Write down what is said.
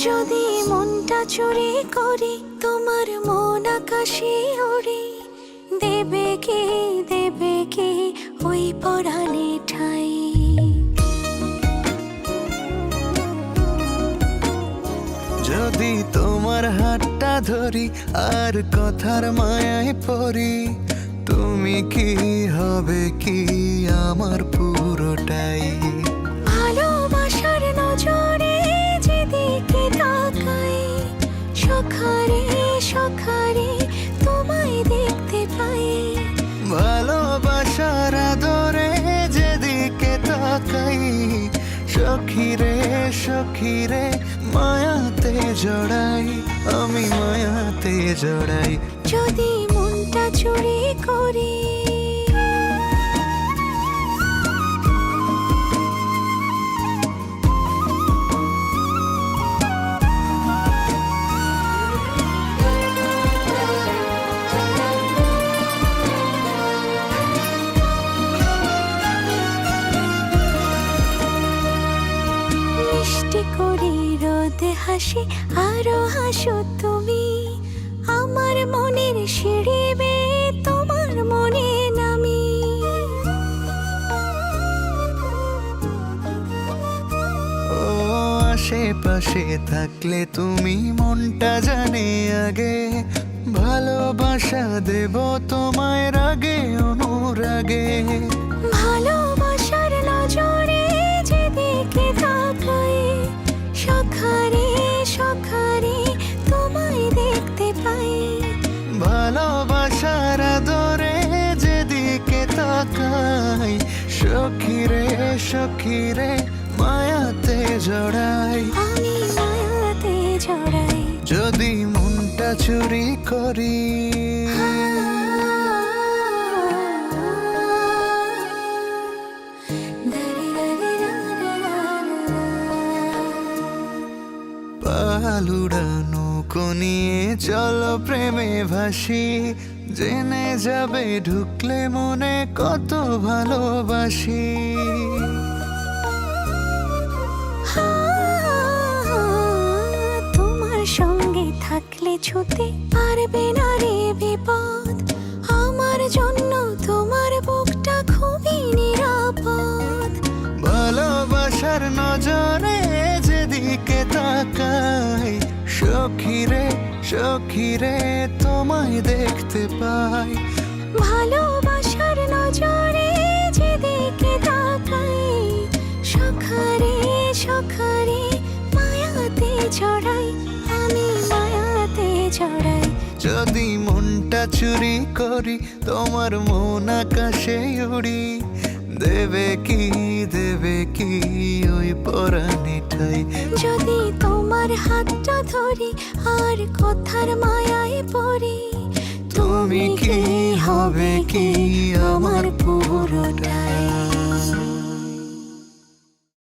যদি মনটা চুরি করি তোমার মন আকাশে ওড়ে, দেবে কি ওই পরাণে ঠাই। যদি তোমার হাতটা ধরি আর কথার মায়ায় পড়ি, তুমি কি হবে কি আমার পুরোটাই। ভালোবাসার নজরে যেদিকে তাকাই, সখারে সখারে তোমায় দেখতে পাই। ভালোবাসার আদরে যেদিকে তাকাই, সখিরে সখিরে মায়াতে জড়াই, আমি মায়াতে জড়াই। যদি মনটা চুরি করি মিষ্টি করি রোদে হাসি আরো হাসো তুমি, আমার মনের সিঁড়ি বেয়ে তোমার মনে নামি। ও আশেপাশে থাকলে তুমি মনটা জানে আগে, ভালোবাসা দেব তোমায় রাগে অনুরাগে। ভালোবাসার নজরে যেদিকে তাকাই, সখারে সখারে তোমায় দেখতে পাই। ভালোবাসার আদরে যেদিকে তাকাই, সখিরে সখিরে মায়াতে জড়াই, আমি মায়াতে জড়াই। যদি মনটা চুরি করি। পালুড়ানো নিয়ে চলো প্রেমে ভাসি, জেনে যাবে ঢুকলে মনে কত ভালোবাসি। তোমার সঙ্গে থাকলে ছুতে পারবে না রে বিপদ, আমার জন্য তোমার বুকটা খুবই নিরাপদ। ভালোবাসার নজরে যেদিকে তাকাই, সখিরে সখিরে তোমায় দেখতে পাই। ভালোবাসার নজরে যেদিকে তাকাই, সখারে সখারে মায়াতে জড়াই, আমি মায়াতে জড়াই। যদি মনটা চুরি করি তোমার মন আকাশে উড়ি, দেবে কি ওই পরাণে ঠাই। যদি তোমার হাতটা ধরি আর কথার মায়ায় পড়ি, তুমি কি হবে কি আমার পুরোটাই।